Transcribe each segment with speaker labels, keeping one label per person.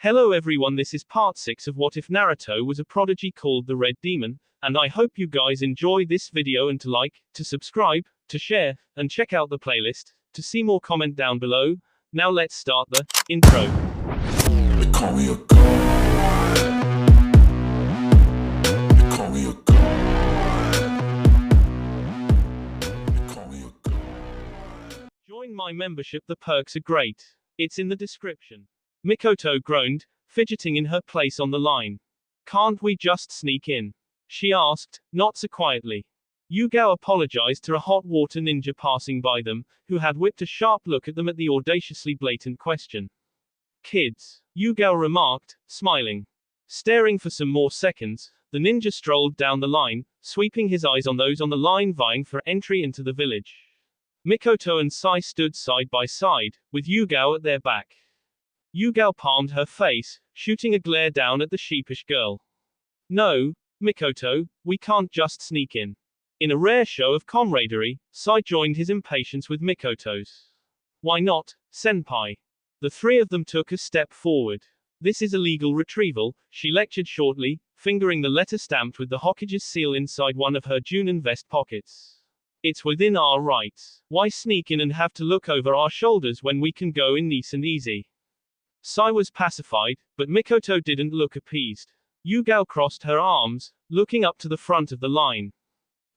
Speaker 1: Hello everyone, this is part 6 of What If Naruto Was a Prodigy Called the Red Demon, and I hope you guys enjoy this video and to like, to subscribe, to share, and check out the playlist, to see more comment down below. Now let's start the intro.
Speaker 2: They call me a god. They call me a god. They call me a god.
Speaker 1: Join my membership, the perks are great. It's in the description. Mikoto groaned, fidgeting in her place on the line. Can't we just sneak in? She asked, not so quietly. Yugao apologized to a hot water ninja passing by them, who had whipped a sharp look at them at the audaciously blatant question. Kids, Yugao remarked, smiling. Staring for some more seconds, the ninja strolled down the line, sweeping his eyes on those on the line vying for entry into the village. Mikoto and Sai stood side by side, with Yugao at their back. Yugao palmed her face, shooting a glare down at the sheepish girl. No, Mikoto, we can't just sneak in. In a rare show of camaraderie, Sai joined his impatience with Mikoto's. Why not, senpai? The three of them took a step forward. This is illegal retrieval, she lectured shortly, fingering the letter stamped with the Hokage's seal inside one of her Junin vest pockets. It's within our rights. Why sneak in and have to look over our shoulders when we can go in nice and easy? Sai was pacified, but Mikoto didn't look appeased. Yugao crossed her arms, looking up to the front of the line.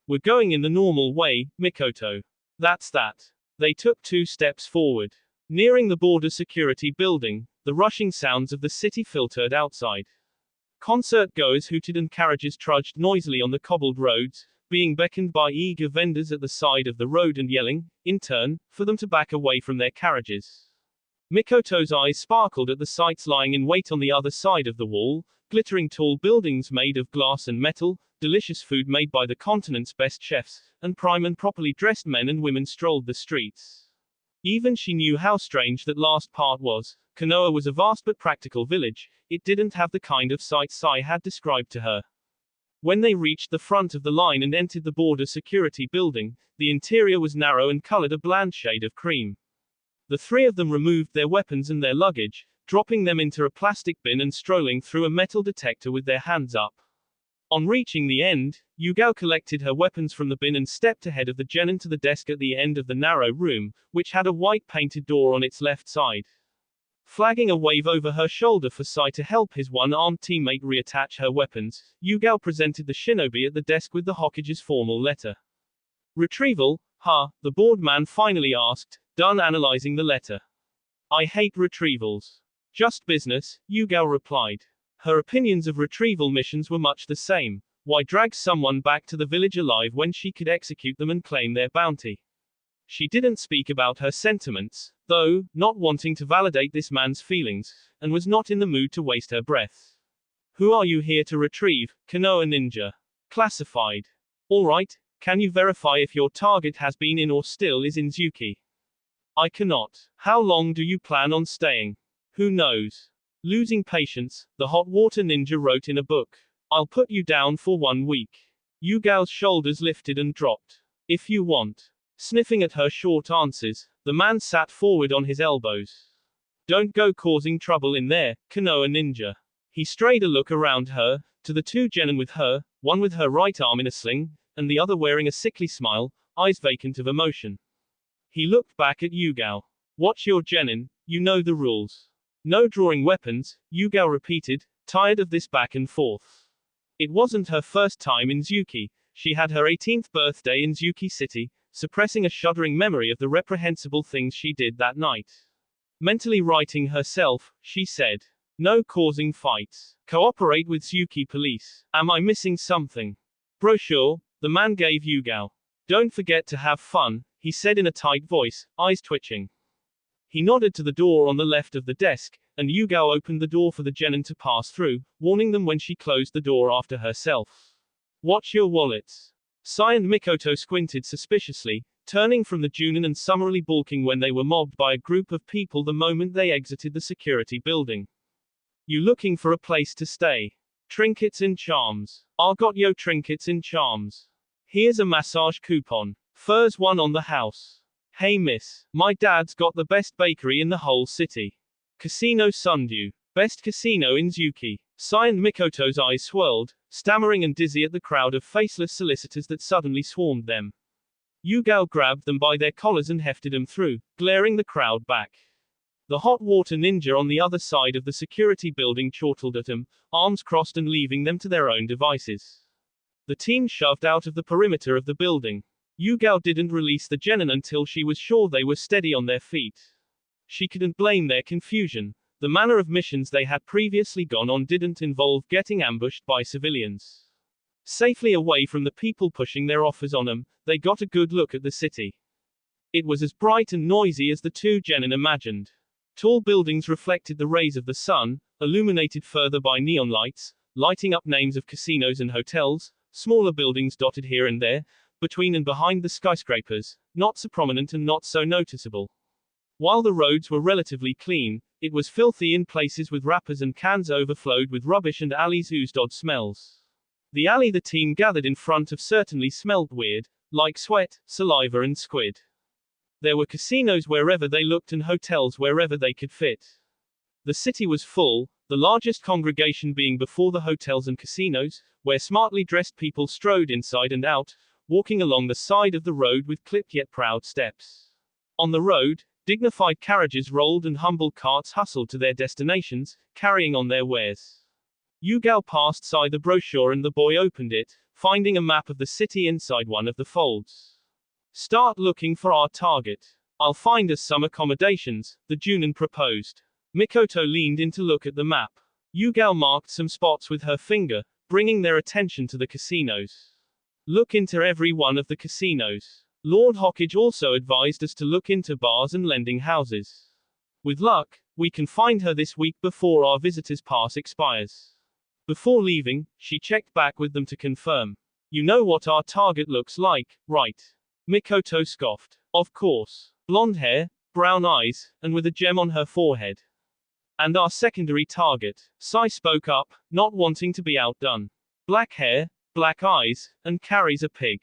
Speaker 1: We're going in the normal way, Mikoto. That's that. They took 2 steps forward. Nearing the border security building, the rushing sounds of the city filtered outside. Concert goers hooted and carriages trudged noisily on the cobbled roads, being beckoned by eager vendors at the side of the road and yelling, in turn, for them to back away from their carriages. Mikoto's eyes sparkled at the sights lying in wait on the other side of the wall, glittering tall buildings made of glass and metal, delicious food made by the continent's best chefs, and prime and properly dressed men and women strolled the streets. Even she knew how strange that last part was. Konoha was a vast but practical village. It didn't have the kind of sights Sai had described to her. When they reached the front of the line and entered the border security building, the interior was narrow and colored a bland shade of cream. The three of them removed their weapons and their luggage, dropping them into a plastic bin and strolling through a metal detector with their hands up. On reaching the end, Yugao collected her weapons from the bin and stepped ahead of the genin to the desk at the end of the narrow room, which had a white painted door on its left side. Flagging a wave over her shoulder for Sai to help his one-armed teammate reattach her weapons, Yugao presented the shinobi at the desk with the Hokage's formal letter. Retrieval, huh? The bored man finally asked, done analyzing the letter. I hate retrievals. Just business, Yugao replied. Her opinions of retrieval missions were much the same. Why drag someone back to the village alive when she could execute them and claim their bounty? She didn't speak about her sentiments, though, not wanting to validate this man's feelings, and was not in the mood to waste her breath. Who are you here to retrieve, Konoha ninja? Classified. Alright, can you verify if your target has been in or still is in Zuki? I cannot. How long do you plan on staying? Who knows? Losing patience, the hot water ninja wrote in a book. I'll put you down for 1 week. Yugao's shoulders lifted and dropped. If you want. Sniffing at her short answers, the man sat forward on his elbows. Don't go causing trouble in there, Konoha ninja. He strayed a look around her, to the 2 genin with her, one with her right arm in a sling, and the other wearing a sickly smile, eyes vacant of emotion. He looked back at Yugao. Watch your genin, you know the rules. No drawing weapons, Yugao repeated, tired of this back and forth. It wasn't her first time in Zuki. She had her 18th birthday in Zuki City, suppressing a shuddering memory of the reprehensible things she did that night. Mentally righting herself, she said, no causing fights. Cooperate with Zuki police. Am I missing something? Brochure, the man gave Yugao. Don't forget to have fun, he said in a tight voice, eyes twitching. He nodded to the door on the left of the desk, and Yugao opened the door for the genin to pass through, warning them when she closed the door after herself. Watch your wallets. Sai and Mikoto squinted suspiciously, turning from the Junin and summarily balking when they were mobbed by a group of people the moment they exited the security building. You looking for a place to stay? Trinkets and charms. I got yo trinkets and charms. Here's a massage coupon. First one on the house. Hey miss, my dad's got the best bakery in the whole city. Casino Sundew. Best casino in Zuki. Sai and Mikoto's eyes swirled, stammering and dizzy at the crowd of faceless solicitors that suddenly swarmed them. Yugao grabbed them by their collars and hefted them through, glaring the crowd back. The hot water ninja on the other side of the security building chortled at them, arms crossed and leaving them to their own devices. The team shoved out of the perimeter of the building. Yugao didn't release the genin until she was sure they were steady on their feet. She couldn't blame their confusion. The manner of missions they had previously gone on didn't involve getting ambushed by civilians. Safely away from the people pushing their offers on them, they got a good look at the city. It was as bright and noisy as the two genin imagined. Tall buildings reflected the rays of the sun, illuminated further by neon lights, lighting up names of casinos and hotels, smaller buildings dotted here and there, between and behind the skyscrapers, not so prominent and not so noticeable. While the roads were relatively clean, it was filthy in places with wrappers and cans overflowed with rubbish and alleys oozed odd smells. The alley the team gathered in front of certainly smelled weird, like sweat, saliva and squid. There were casinos wherever they looked and hotels wherever they could fit. The city was full, the largest congregation being before the hotels and casinos, where smartly dressed people strode inside and out, walking along the side of the road with clipped yet proud steps. On the road, dignified carriages rolled and humble carts hustled to their destinations, carrying on their wares. Yugao passed Sai the brochure and the boy opened it, finding a map of the city inside one of the folds. Start looking for our target. I'll find us some accommodations, the Junin proposed. Mikoto leaned in to look at the map. Yugao marked some spots with her finger, bringing their attention to the casinos. Look into every one of the casinos. Lord Hokage also advised us to look into bars and lending houses. With luck, we can find her this week before our visitor's pass expires. Before leaving, she checked back with them to confirm. You know what our target looks like, right? Mikoto scoffed. Of course. Blonde hair, brown eyes, and with a gem on her forehead. And our secondary target, Sai spoke up, not wanting to be outdone. Black hair, black eyes, and carries a pig.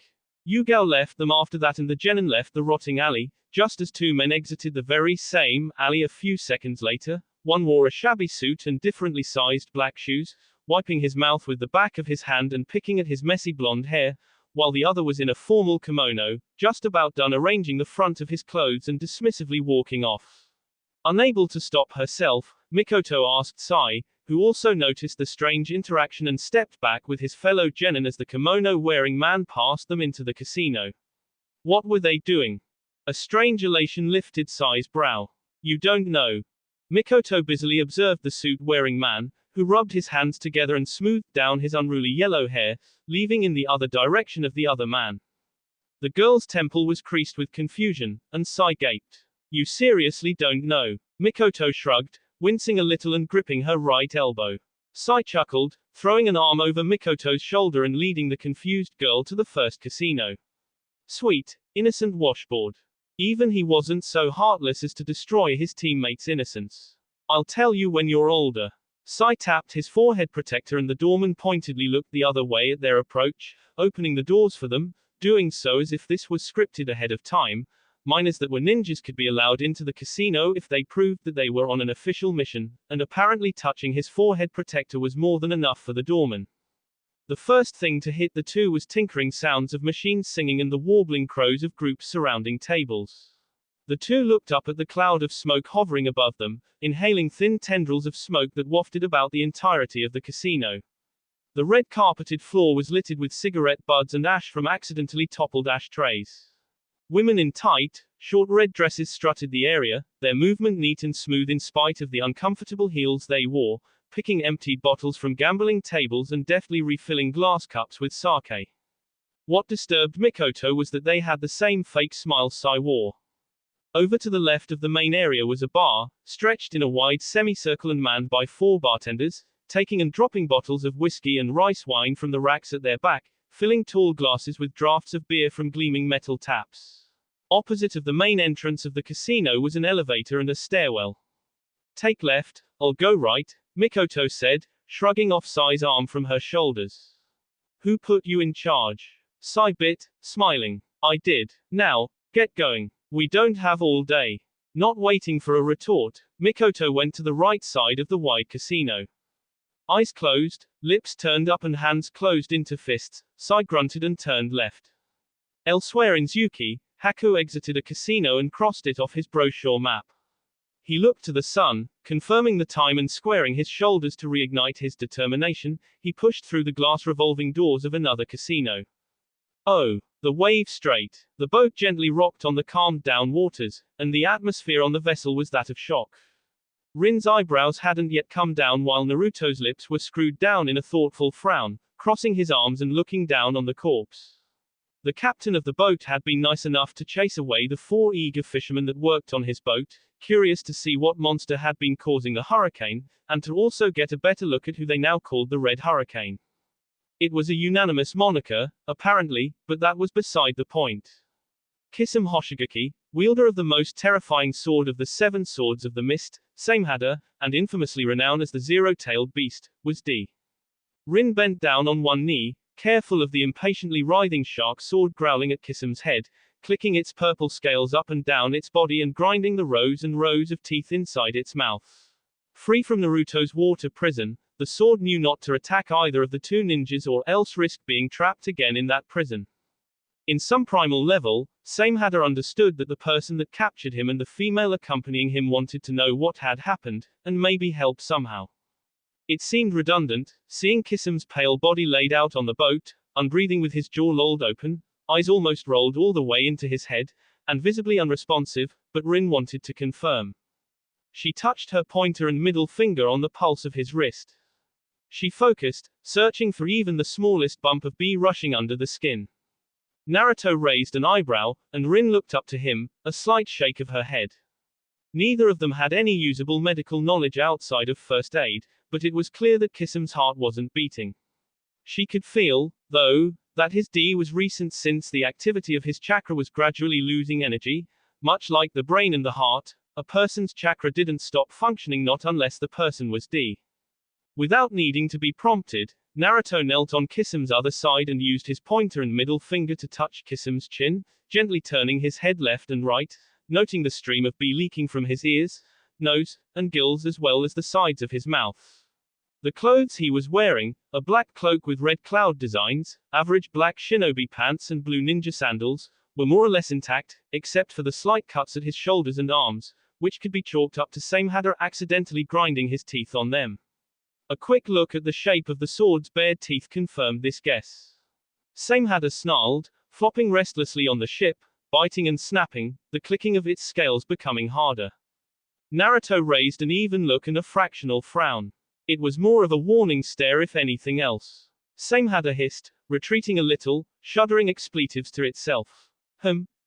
Speaker 1: Yugao left them after that and the genin left the rotting alley, just as two men exited the very same alley a few seconds later. One wore a shabby suit and differently sized black shoes, wiping his mouth with the back of his hand and picking at his messy blonde hair, while the other was in a formal kimono, just about done arranging the front of his clothes and dismissively walking off. Unable to stop herself, Mikoto asked Sai, who also noticed the strange interaction and stepped back with his fellow genin as the kimono-wearing man passed them into the casino. What were they doing? A strange elation lifted Sai's brow. You don't know. Mikoto busily observed the suit-wearing man, who rubbed his hands together and smoothed down his unruly yellow hair, leaving in the other direction of the other man. The girl's temple was creased with confusion, and Sai gaped. You seriously don't know? Mikoto shrugged, wincing a little and gripping her right elbow. Sai chuckled, throwing an arm over Mikoto's shoulder and leading the confused girl to the first casino. Sweet, innocent washboard. Even he wasn't so heartless as to destroy his teammates' innocence. I'll tell you when you're older. Sai tapped his forehead protector and the doorman pointedly looked the other way at their approach, opening the doors for them, doing so as if this was scripted ahead of time. Minors that were ninjas could be allowed into the casino if they proved that they were on an official mission, and apparently touching his forehead protector was more than enough for the doorman. The first thing to hit the two was tinkering sounds of machines singing and the warbling crows of groups surrounding tables. The two looked up at the cloud of smoke hovering above them, inhaling thin tendrils of smoke that wafted about the entirety of the casino. The red carpeted floor was littered with cigarette butts and ash from accidentally toppled ashtrays. Women in tight, short red dresses strutted the area, their movement neat and smooth in spite of the uncomfortable heels they wore, picking emptied bottles from gambling tables and deftly refilling glass cups with sake. What disturbed Mikoto was that they had the same fake smile Sai wore. Over to the left of the main area was a bar, stretched in a wide semicircle and manned by 4 bartenders, taking and dropping bottles of whiskey and rice wine from the racks at their back, filling tall glasses with draughts of beer from gleaming metal taps. Opposite of the main entrance of the casino was an elevator and a stairwell. Take left, I'll go right, Mikoto said, shrugging off Sai's arm from her shoulders. Who put you in charge? Sai bit, smiling. I did. Now, get going. We don't have all day. Not waiting for a retort, Mikoto went to the right side of the wide casino. Eyes closed, lips turned up and hands closed into fists, Sai grunted and turned left. Elsewhere in Zuki, Haku exited a casino and crossed it off his brochure map. He looked to the sun, confirming the time and squaring his shoulders to reignite his determination, he pushed through the glass revolving doors of another casino. Oh, the wave straight. The boat gently rocked on the calmed down waters, and the atmosphere on the vessel was that of shock. Rin's eyebrows hadn't yet come down while Naruto's lips were screwed down in a thoughtful frown, crossing his arms and looking down on the corpse. The captain of the boat had been nice enough to chase away the 4 eager fishermen that worked on his boat, curious to see what monster had been causing the hurricane, and to also get a better look at who they now called the Red Hurricane. It was a unanimous moniker, apparently, but that was beside the point. Kisame Hoshigaki, wielder of the most terrifying sword of the 7 swords of the mist, Samehada, and infamously renowned as the zero-tailed beast, was D. Rin bent down on one knee, careful of the impatiently writhing shark sword growling at Kisame's head, clicking its purple scales up and down its body and grinding the rows and rows of teeth inside its mouth. Free from Naruto's water prison, the sword knew not to attack either of the 2 ninjas or else risk being trapped again in that prison. In some primal level, Samehada understood that the person that captured him and the female accompanying him wanted to know what had happened, and maybe help somehow. It seemed redundant, seeing Kisame's pale body laid out on the boat, unbreathing with his jaw lolled open, eyes almost rolled all the way into his head, and visibly unresponsive, but Rin wanted to confirm. She touched her pointer and middle finger on the pulse of his wrist. She focused, searching for even the smallest bump of B rushing under the skin. Naruto raised an eyebrow, and Rin looked up to him, a slight shake of her head. Neither of them had any usable medical knowledge outside of first aid, but it was clear that Kisame's heart wasn't beating. She could feel, though, that his D was recent since the activity of his chakra was gradually losing energy. Much like the brain and the heart, a person's chakra didn't stop functioning not unless the person was D. Without needing to be prompted, Naruto knelt on Kisame's other side and used his pointer and middle finger to touch Kisame's chin, gently turning his head left and right, noting the stream of B leaking from his ears, nose, and gills as well as the sides of his mouth. The clothes he was wearing, a black cloak with red cloud designs, average black shinobi pants and blue ninja sandals, were more or less intact, except for the slight cuts at his shoulders and arms, which could be chalked up to Samehada accidentally grinding his teeth on them. A quick look at the shape of the sword's bared teeth confirmed this guess. Samehada snarled, flopping restlessly on the ship, biting and snapping, the clicking of its scales becoming harder. Naruto raised an even look and a fractional frown. It was more of a warning stare if anything else. Samehada hissed, retreating a little, shuddering expletives to itself.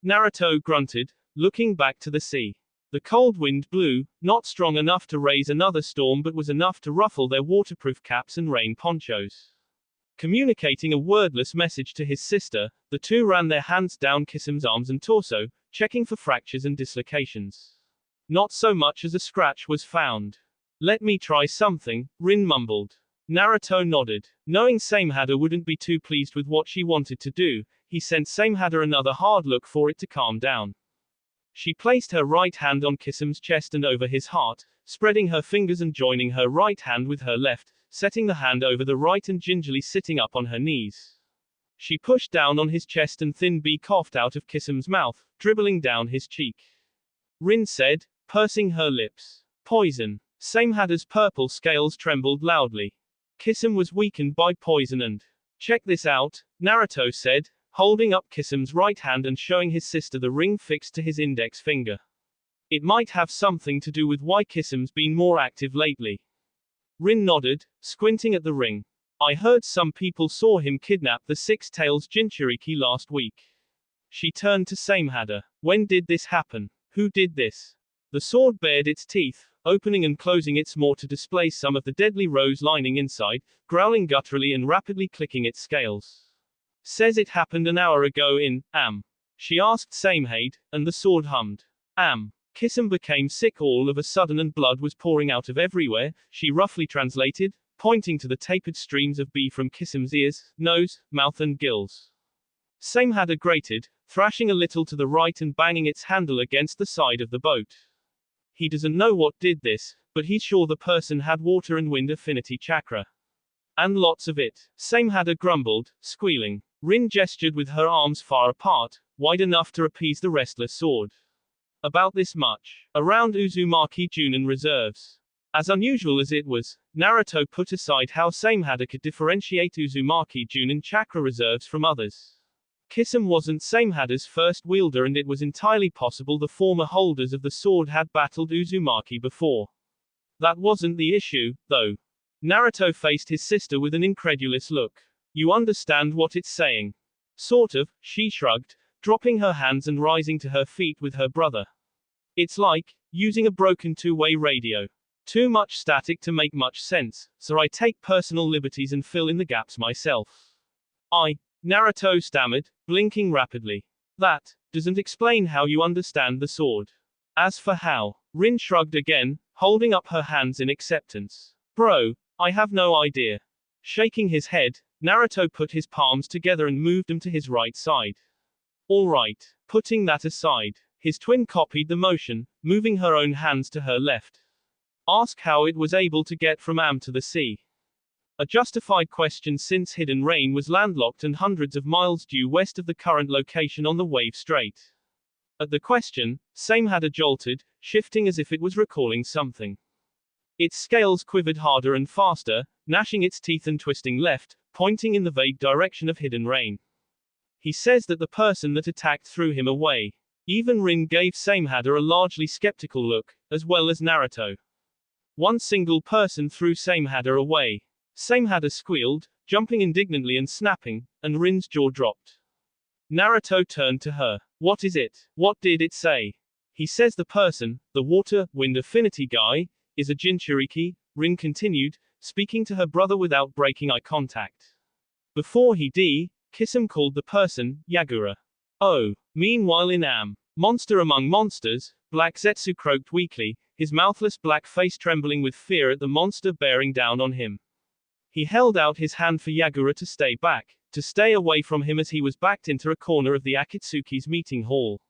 Speaker 1: Naruto grunted, looking back to the sea. The cold wind blew, not strong enough to raise another storm but was enough to ruffle their waterproof caps and rain ponchos. Communicating a wordless message to his sister, the two ran their hands down Kisame's arms and torso, checking for fractures and dislocations. Not so much as a scratch was found. "Let me try something," Rin mumbled. Naruto nodded. Knowing Samehada wouldn't be too pleased with what she wanted to do, he sent Samehada another hard look for it to calm down. She placed her right hand on Kisame's chest and over his heart, spreading her fingers and joining her right hand with her left, setting the hand over the right and gingerly sitting up on her knees. She pushed down on his chest and thin B coughed out of Kisame's mouth, dribbling down his cheek. Rin said, pursing her lips. "Poison." Samehada's purple scales trembled loudly. Kisame was weakened by poison and. "Check this out," Naruto said, holding up Kisame's right hand and showing his sister the ring fixed to his index finger. "It might have something to do with why Kisame's been more active lately." Rin nodded, squinting at the ring. "I heard some people saw him kidnap the Six-Tails Jinchuriki last week." She turned to Samehada. "When did this happen? Who did this?" The sword bared its teeth, opening and closing its maw to display some of the deadly rose lining inside, growling gutturally and rapidly clicking its scales. "Says it happened an hour ago in, She asked Samehada, and the sword hummed. Kisame became sick all of a sudden and blood was pouring out of everywhere, she roughly translated, pointing to the tapered streams of B from Kisame's ears, nose, mouth and gills. Samehada grated, thrashing a little to the right and banging its handle against the side of the boat. He doesn't know what did this, but he's sure the person had water and wind affinity chakra. And lots of it. Samehada grumbled, squealing. Rin gestured with her arms far apart, wide enough to appease the restless sword. About this much. Around Uzumaki Junin reserves. As unusual as it was, Naruto put aside how Samehada could differentiate Uzumaki Junin chakra reserves from others. Kisame wasn't Samehada's first wielder, and it was entirely possible the former holders of the sword had battled Uzumaki before. That wasn't the issue, though. Naruto faced his sister with an incredulous look. You understand what it's saying? Sort of, she shrugged, dropping her hands and rising to her feet with her brother. It's like using a broken two-way radio. Too much static to make much sense, so I take personal liberties and fill in the gaps myself. Naruto stammered, blinking rapidly. That doesn't explain how you understand the sword. As for how, Rin shrugged again, holding up her hands in acceptance. Bro, I have no idea. Shaking his head, Naruto put his palms together and moved them to his right side. All right, putting that aside. His twin copied the motion, moving her own hands to her left. Ask how it was able to get from Am to the sea. A justified question, since Hidden Rain was landlocked and hundreds of miles due west of the current location on the Wave Strait. At the question, Samehada jolted, shifting as if it was recalling something. Its scales quivered harder and faster, gnashing its teeth and twisting left, pointing in the vague direction of Hidden Rain. He says that the person that attacked threw him away. Even Rin gave Samehada a largely skeptical look, as well as Naruto. One single person threw Samehada away. Samehada squealed, jumping indignantly and snapping, and Rin's jaw dropped. Naruto turned to her. What is it? What did it say? He says the person, the water-wind affinity guy, is a Jinchuriki, Rin continued, speaking to her brother without breaking eye contact. Before Kisame called the person, Yagura. Oh. Meanwhile in Am, monster among monsters, Black Zetsu croaked weakly, his mouthless black face trembling with fear at the monster bearing down on him. He held out his hand for Yagura to stay back, to stay away from him as he was backed into a corner of the Akatsuki's meeting hall.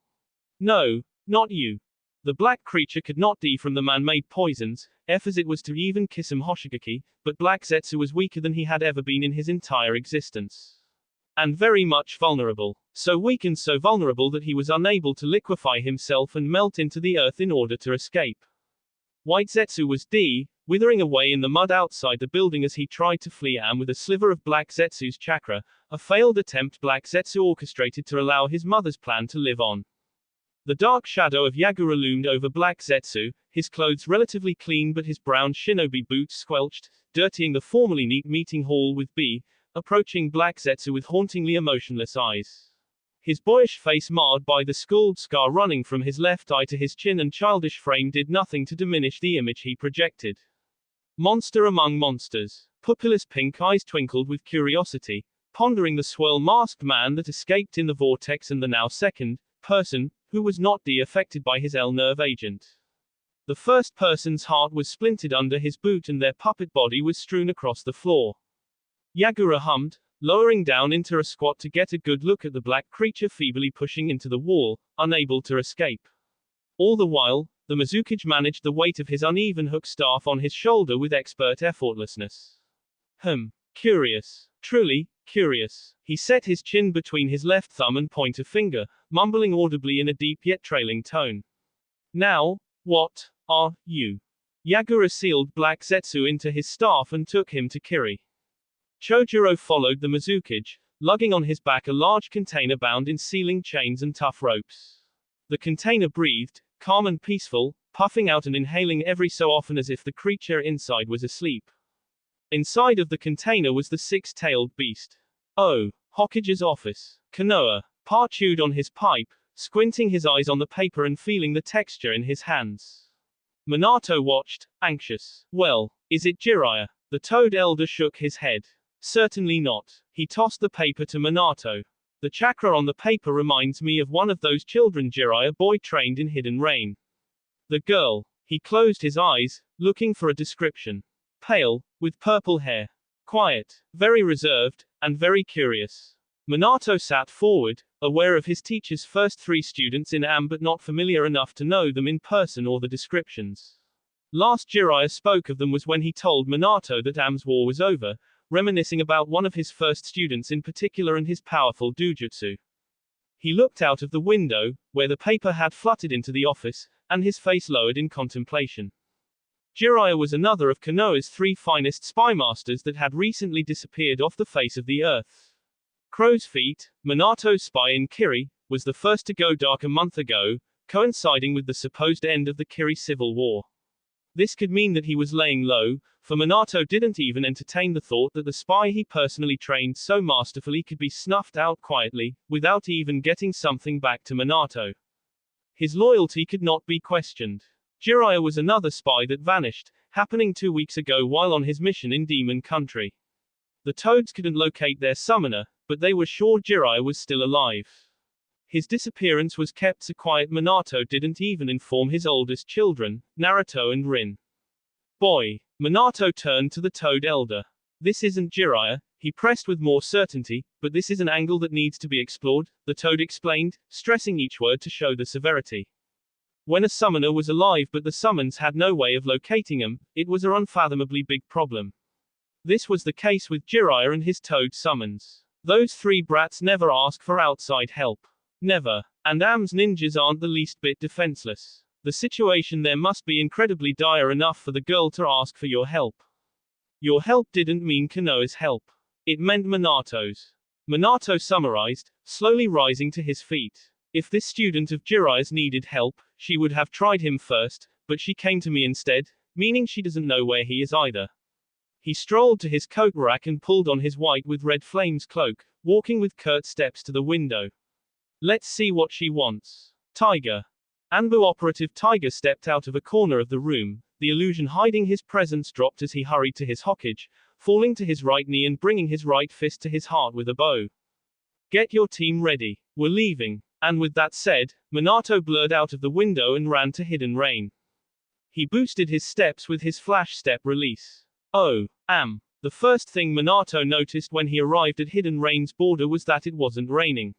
Speaker 1: No, not you. The black creature could not die from the man-made poisons, as it was to even Kisame Hoshigaki, but Black Zetsu was weaker than he had ever been in his entire existence. And very much vulnerable. So weak and so vulnerable that he was unable to liquefy himself and melt into the earth in order to escape. White Zetsu was withering away in the mud outside the building as he tried to flee Am with a sliver of Black Zetsu's chakra, a failed attempt Black Zetsu orchestrated to allow his mother's plan to live on. The dark shadow of Yagura loomed over Black Zetsu, his clothes relatively clean but his brown shinobi boots squelched, dirtying the formerly neat meeting hall with approaching Black Zetsu with hauntingly emotionless eyes. His boyish face marred by the scald scar running from his left eye to his chin and childish frame did nothing to diminish the image he projected. Monster among monsters. Pupilless pink eyes twinkled with curiosity, pondering the swirl-masked man that escaped in the vortex and the now second person, who was not affected by his L-nerve agent. The first person's heart was splintered under his boot and their puppet body was strewn across the floor. Yagura hummed, lowering down into a squat to get a good look at the black creature feebly pushing into the wall, unable to escape. All the while, the Mizukage managed the weight of his uneven hook staff on his shoulder with expert effortlessness. Curious. Truly, curious. He set his chin between his left thumb and pointer finger, mumbling audibly in a deep yet trailing tone. Now, what are you? Yagura sealed Black Zetsu into his staff and took him to Kiri. Chojuro followed the Mizukage, lugging on his back a large container bound in sealing chains and tough ropes. The container breathed, calm and peaceful, puffing out and inhaling every so often as if the creature inside was asleep. Inside of the container was the six-tailed beast. Oh, Hokage's office. Konoha chewed on his pipe, squinting his eyes on the paper and feeling the texture in his hands. Minato watched, anxious. Well, is it Jiraiya? The Toad Elder shook his head. Certainly not. He tossed the paper to Minato. The chakra on the paper reminds me of one of those children Jiraiya boy trained in Hidden Rain. The girl. He closed his eyes, looking for a description. Pale, with purple hair. Quiet, very reserved, and very curious. Minato sat forward, aware of his teacher's first 3 students in AM but not familiar enough to know them in person or the descriptions. Last Jiraiya spoke of them was when he told Minato that AM's war was over, reminiscing about one of his first students in particular and his powerful dojutsu. He looked out of the window, where the paper had fluttered into the office, and his face lowered in contemplation. Jiraiya was another of Konoha's 3 finest spy masters that had recently disappeared off the face of the earth. Crow's Feet, Minato's spy in Kiri, was the first to go dark a month ago, coinciding with the supposed end of the Kiri civil war. This could mean that he was laying low, for Minato didn't even entertain the thought that the spy he personally trained so masterfully could be snuffed out quietly, without even getting something back to Minato. His loyalty could not be questioned. Jiraiya was another spy that vanished, happening 2 weeks ago while on his mission in Demon Country. The Toads couldn't locate their summoner, but they were sure Jiraiya was still alive. His disappearance was kept so quiet Minato didn't even inform his oldest children, Naruto and Rin. Boy. Minato turned to the Toad elder. This isn't Jiraiya, he pressed with more certainty, but this is an angle that needs to be explored, the Toad explained, stressing each word to show the severity. When a summoner was alive but the summons had no way of locating him, it was an unfathomably big problem. This was the case with Jiraiya and his Toad summons. Those 3 brats never ask for outside help. Never. And AM's ninjas aren't the least bit defenseless. The situation there must be incredibly dire enough for the girl to ask for your help. Your help didn't mean Konoha's help. It meant Minato's. Minato summarized, slowly rising to his feet. If this student of Jiraiya's needed help, she would have tried him first, but she came to me instead, meaning she doesn't know where he is either. He strolled to his coat rack and pulled on his white with red flames cloak, walking with curt steps to the window. Let's see what she wants. Tiger. Anbu operative Tiger stepped out of a corner of the room, the illusion hiding his presence dropped as he hurried to his hokage, falling to his right knee and bringing his right fist to his heart with a bow. Get your team ready. We're leaving. And with that said, Minato blurred out of the window and ran to Hidden Rain. He boosted his steps with his flash step release. Oh, the first thing Minato noticed when he arrived at Hidden Rain's border was that it wasn't raining.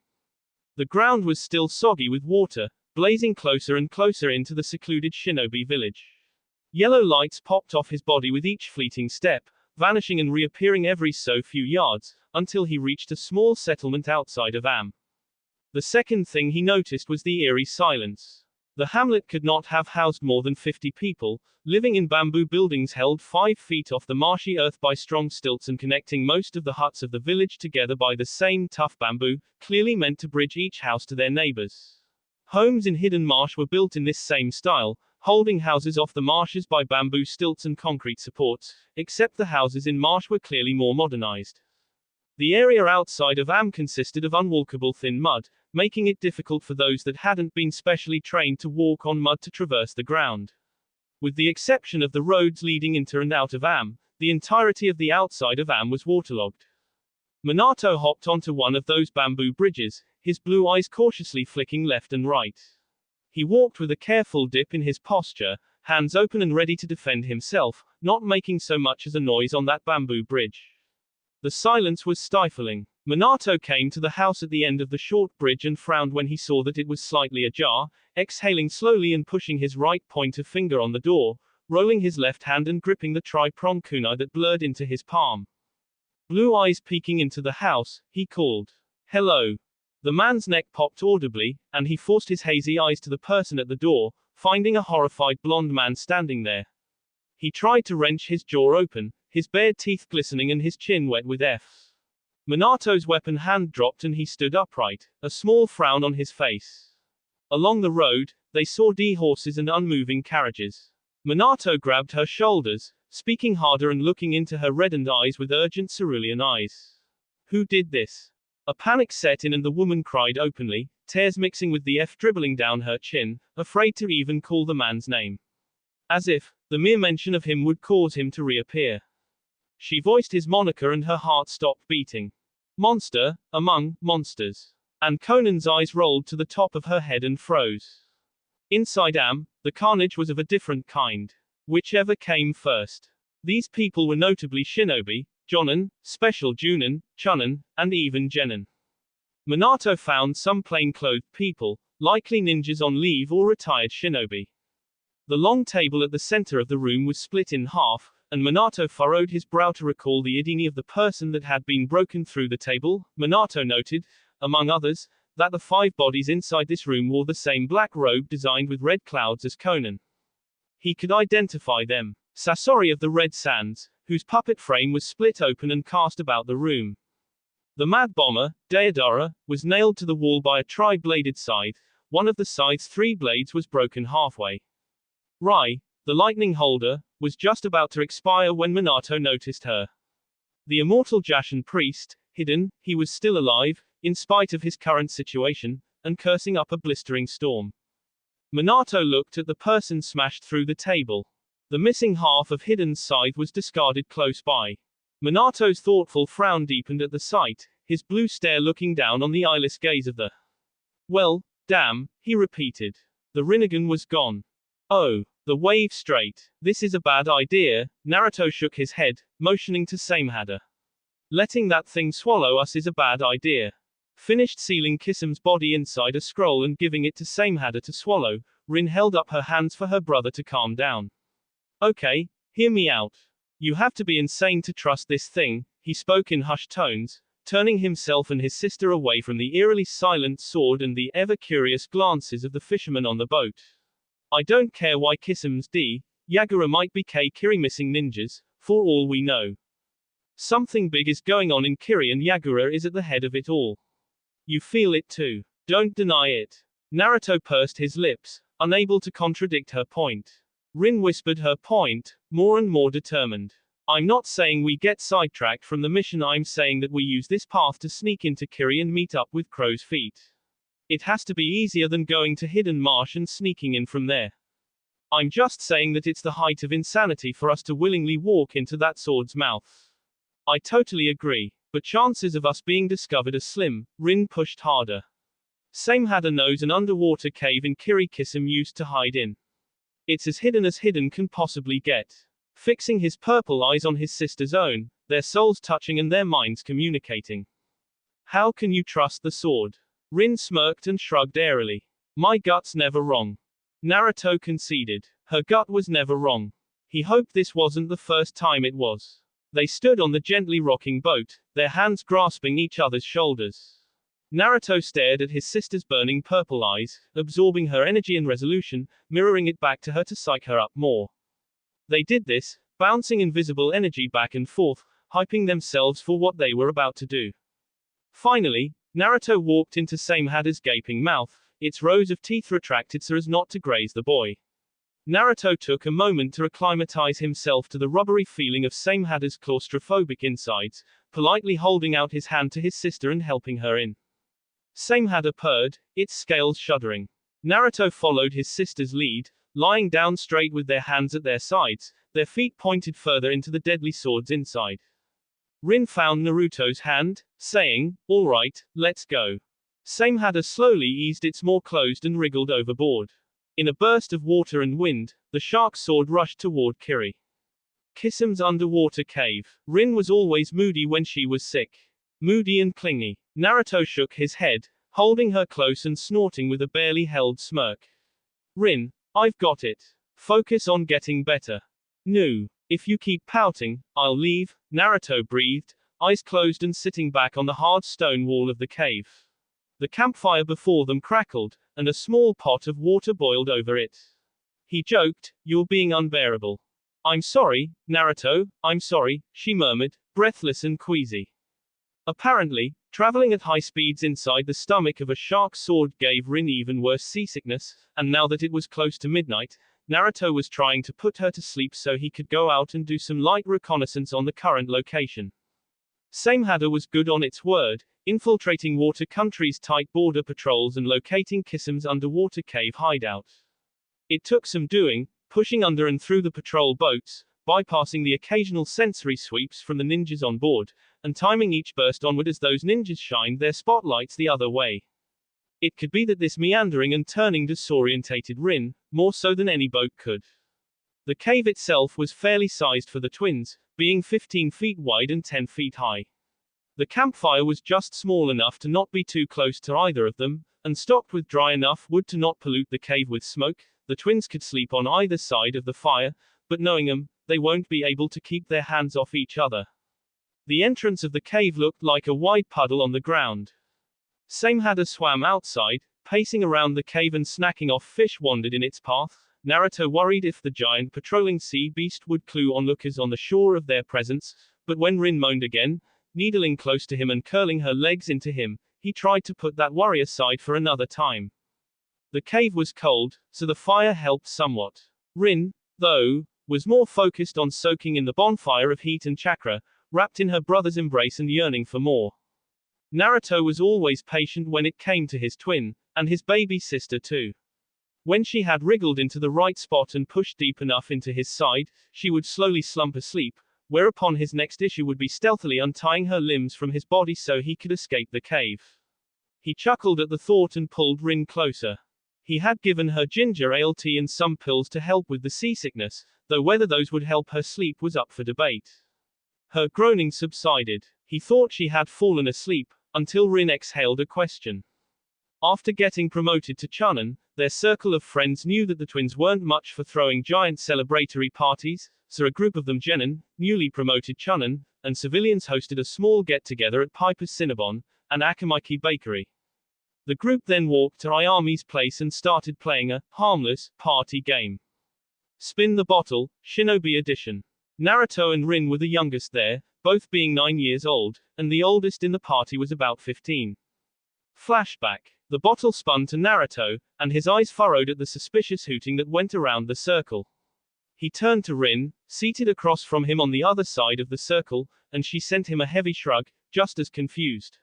Speaker 1: The ground was still soggy with water, blazing closer and closer into the secluded shinobi village. Yellow lights popped off his body with each fleeting step, vanishing and reappearing every so few yards, until he reached a small settlement outside of Am. The second thing he noticed was the eerie silence. The hamlet could not have housed more than 50 people, living in bamboo buildings held 5 feet off the marshy earth by strong stilts and connecting most of the huts of the village together by the same tough bamboo, clearly meant to bridge each house to their neighbors. Homes in Hidden Marsh were built in this same style, holding houses off the marshes by bamboo stilts and concrete supports, except the houses in Marsh were clearly more modernized. The area outside of Am consisted of unwalkable thin mud, making it difficult for those that hadn't been specially trained to walk on mud to traverse the ground. With the exception of the roads leading into and out of Am, the entirety of the outside of Am was waterlogged. Minato hopped onto one of those bamboo bridges, his blue eyes cautiously flicking left and right. He walked with a careful dip in his posture, hands open and ready to defend himself, not making so much as a noise on that bamboo bridge. The silence was stifling. Minato came to the house at the end of the short bridge and frowned when he saw that it was slightly ajar, exhaling slowly and pushing his right pointer finger on the door, rolling his left hand and gripping the tri-prong kunai that blurred into his palm. Blue eyes peeking into the house, he called, "Hello." The man's neck popped audibly, and he forced his hazy eyes to the person at the door, finding a horrified blonde man standing there. He tried to wrench his jaw open, his bared teeth glistening and his chin wet with F's. Minato's weapon hand dropped and he stood upright, a small frown on his face. Along the road, they saw horses and unmoving carriages. Minato grabbed her shoulders, speaking harder and looking into her reddened eyes with urgent cerulean eyes. Who did this? A panic set in and the woman cried openly, tears mixing with the F dribbling down her chin, afraid to even call the man's name. As if the mere mention of him would cause him to reappear. She voiced his moniker and her heart stopped beating. Monster, among monsters. And Conan's eyes rolled to the top of her head and froze. Inside Am, the carnage was of a different kind. Whichever came first. These people were notably shinobi, Jonin, Special Junin, Chunin, and even Genin. Minato found some plainclothed people, likely ninjas on leave or retired shinobi. The long table at the center of the room was split in half, and Minato furrowed his brow to recall the identity of the person that had been broken through the table. Minato noted, among others, that the 5 bodies inside this room wore the same black robe designed with red clouds as Conan. He could identify them. Sasori of the Red Sands, whose puppet frame was split open and cast about the room. The Mad Bomber, Deodara, was nailed to the wall by a tri-bladed scythe. One of the scythe's 3 blades was broken halfway. Rai, the lightning holder, was just about to expire when Minato noticed her. The immortal Jashin priest, hidden, he was still alive, in spite of his current situation, and cursing up a blistering storm. Minato looked at the person smashed through the table. The missing half of Hidden's scythe was discarded close by. Minato's thoughtful frown deepened at the sight, his blue stare looking down on the eyeless gaze of the. Well, damn, he repeated. The Rinnegan was gone. Oh, the wave straight. This is a bad idea. Naruto shook his head, motioning to Samehada. Letting that thing swallow us is a bad idea. Finished sealing Kisam's body inside a scroll and giving it to Samehada to swallow, Rin held up her hands for her brother to calm down. Okay, hear me out. You have to be insane to trust this thing, he spoke in hushed tones, turning himself and his sister away from the eerily silent sword and the ever-curious glances of the fishermen on the boat. I don't care why Kisam's Yagura might be Kiri missing ninjas, for all we know. Something big is going on in Kiri and Yagura is at the head of it all. You feel it too. Don't deny it. Naruto pursed his lips, unable to contradict her point. Rin whispered her point, more and more determined. I'm not saying we get sidetracked from the mission, I'm saying that we use this path to sneak into Kiri and meet up with Crow's Feet. It has to be easier than going to Hidden Marsh and sneaking in from there. I'm just saying that it's the height of insanity for us to willingly walk into that sword's mouth. I totally agree, but chances of us being discovered are slim. Rin pushed harder. Samehada knows an underwater cave in Kiri Kisame used to hide in. It's as hidden can possibly get. Fixing his purple eyes on his sister's own, their souls touching and their minds communicating. How can you trust the sword? Rin smirked and shrugged airily. My gut's never wrong. Naruto conceded. Her gut was never wrong. He hoped this wasn't the first time it was. They stood on the gently rocking boat, their hands grasping each other's shoulders. Naruto stared at his sister's burning purple eyes, absorbing her energy and resolution, mirroring it back to her to psych her up more. They did this, bouncing invisible energy back and forth, hyping themselves for what they were about to do. Finally, Naruto walked into Samehada's gaping mouth, its rows of teeth retracted so as not to graze the boy. Naruto took a moment to acclimatize himself to the rubbery feeling of Samehada's claustrophobic insides, politely holding out his hand to his sister and helping her in. Samehada purred, its scales shuddering. Naruto followed his sister's lead, lying down straight with their hands at their sides, their feet pointed further into the deadly swords inside. Rin found Naruto's hand, saying, all right, let's go. Samehada slowly eased its maw closed and wriggled overboard. In a burst of water and wind, the shark sword rushed toward Kiri. Kisame's underwater cave. Rin was always moody when she was sick. Moody and clingy. Naruto shook his head, holding her close and snorting with a barely held smirk. Rin, I've got it. Focus on getting better. No. If you keep pouting, I'll leave, Naruto breathed, eyes closed and sitting back on the hard stone wall of the cave. The campfire before them crackled, and a small pot of water boiled over it. He joked, you're being unbearable. I'm sorry, Naruto, I'm sorry, she murmured, breathless and queasy. Apparently, traveling at high speeds inside the stomach of a shark sword gave Rin even worse seasickness, and now that it was close to midnight, Naruto was trying to put her to sleep so he could go out and do some light reconnaissance on the current location. Samehada was good on its word, infiltrating Water Country's tight border patrols and locating Kisame's underwater cave hideout. It took some doing, pushing under and through the patrol boats, bypassing the occasional sensory sweeps from the ninjas on board, and timing each burst onward as those ninjas shined their spotlights the other way. It could be that this meandering and turning disorientated Rin, more so than any boat could. The cave itself was fairly sized for the twins, being 15 feet wide and 10 feet high. The campfire was just small enough to not be too close to either of them, and stocked with dry enough wood to not pollute the cave with smoke. The twins could sleep on either side of the fire, but knowing them, they won't be able to keep their hands off each other. The entrance of the cave looked like a wide puddle on the ground. Same had a swam outside, pacing around the cave and snacking off fish wandered in its path. Naruto worried if the giant patrolling sea beast would clue onlookers on the shore of their presence, but when Rin moaned again, needling close to him and curling her legs into him, he tried to put that worry aside for another time. The cave was cold, so the fire helped somewhat. Rin, though, was more focused on soaking in the bonfire of heat and chakra, wrapped in her brother's embrace and yearning for more. Naruto was always patient when it came to his twin, and his baby sister too. When she had wriggled into the right spot and pushed deep enough into his side, she would slowly slump asleep, whereupon his next issue would be stealthily untying her limbs from his body so he could escape the cave. He chuckled at the thought and pulled Rin closer. He had given her ginger ale tea and some pills to help with the seasickness, though whether those would help her sleep was up for debate. Her groaning subsided. He thought she had fallen asleep, until Rin exhaled a question. After getting promoted to Chunin, their circle of friends knew that the twins weren't much for throwing giant celebratory parties, so a group of them Genin, newly promoted Chunin, and civilians hosted a small get-together at Piper's Cinnabon, an Akamiki bakery. The group then walked to Ayami's place and started playing a harmless party game. Spin the Bottle, Shinobi Edition. Naruto and Rin were the youngest there, both being 9 years old, and the oldest in the party was about 15. Flashback. The bottle spun to Naruto, and his eyes furrowed at the suspicious hooting that went around the circle. He turned to Rin, seated across from him on the other side of the circle, and she sent him a heavy shrug, just as confused.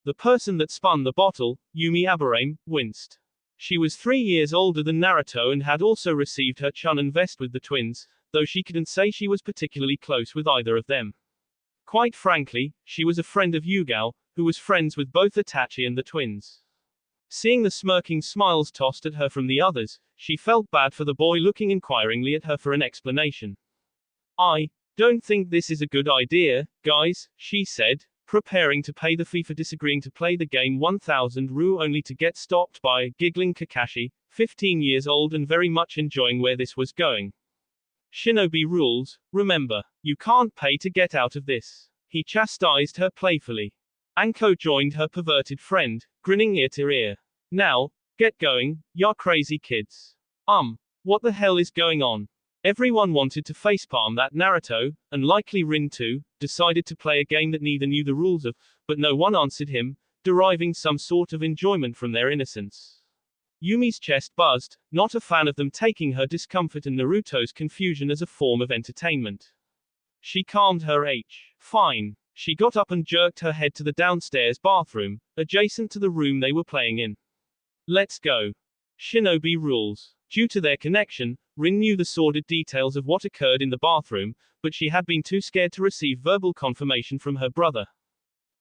Speaker 1: The person that spun the bottle, Yumi Aburame, winced. She was 3 years older than Naruto and had also received her Chunin vest with the twins, though she couldn't say she was particularly close with either of them. Quite frankly, she was a friend of Yugao, who was friends with both Itachi and the twins. Seeing the smirking smiles tossed at her from the others, she felt bad for the boy looking inquiringly at her for an explanation. I don't think this is a good idea, guys, she said, preparing to pay the fee for disagreeing to play the game 1000 Ru only to get stopped by a giggling Kakashi, 15 years old and very much enjoying where this was going. Shinobi rules, remember. You can't pay to get out of this. He chastised her playfully. Anko joined her perverted friend, grinning ear to ear. Now, get going, ya crazy kids. What the hell is going on? Everyone wanted to facepalm that Naruto, and likely Rin too, decided to play a game that neither knew the rules of, but no one answered him, deriving some sort of enjoyment from their innocence. Yumi's chest buzzed, not a fan of them taking her discomfort and Naruto's confusion as a form of entertainment. She calmed her Fine. She got up and jerked her head to the downstairs bathroom, adjacent to the room they were playing in. Let's go. Shinobi rules. Due to their connection, Rin knew the sordid details of what occurred in the bathroom, but she had been too scared to receive verbal confirmation from her brother.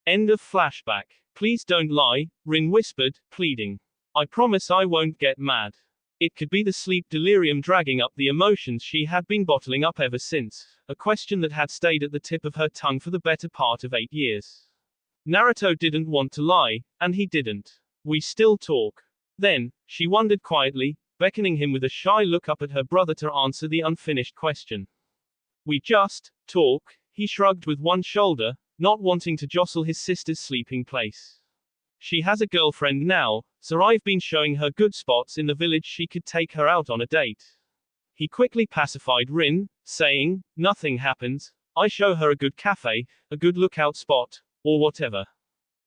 Speaker 1: End of flashback. Please don't lie, Rin whispered, pleading. I promise I won't get mad. It could be the sleep delirium dragging up the emotions she had been bottling up ever since, a question that had stayed at the tip of her tongue for the better part of 8 years. Naruto didn't want to lie, and he didn't. We still talk. Then, she wondered quietly, beckoning him with a shy look up at her brother to answer the unfinished question. We just talk, he shrugged with one shoulder, not wanting to jostle his sister's sleeping place. She has a girlfriend now, so I've been showing her good spots in the village she could take her out on a date. He quickly pacified Rin, saying, nothing happens, I show her a good cafe, a good lookout spot, or whatever.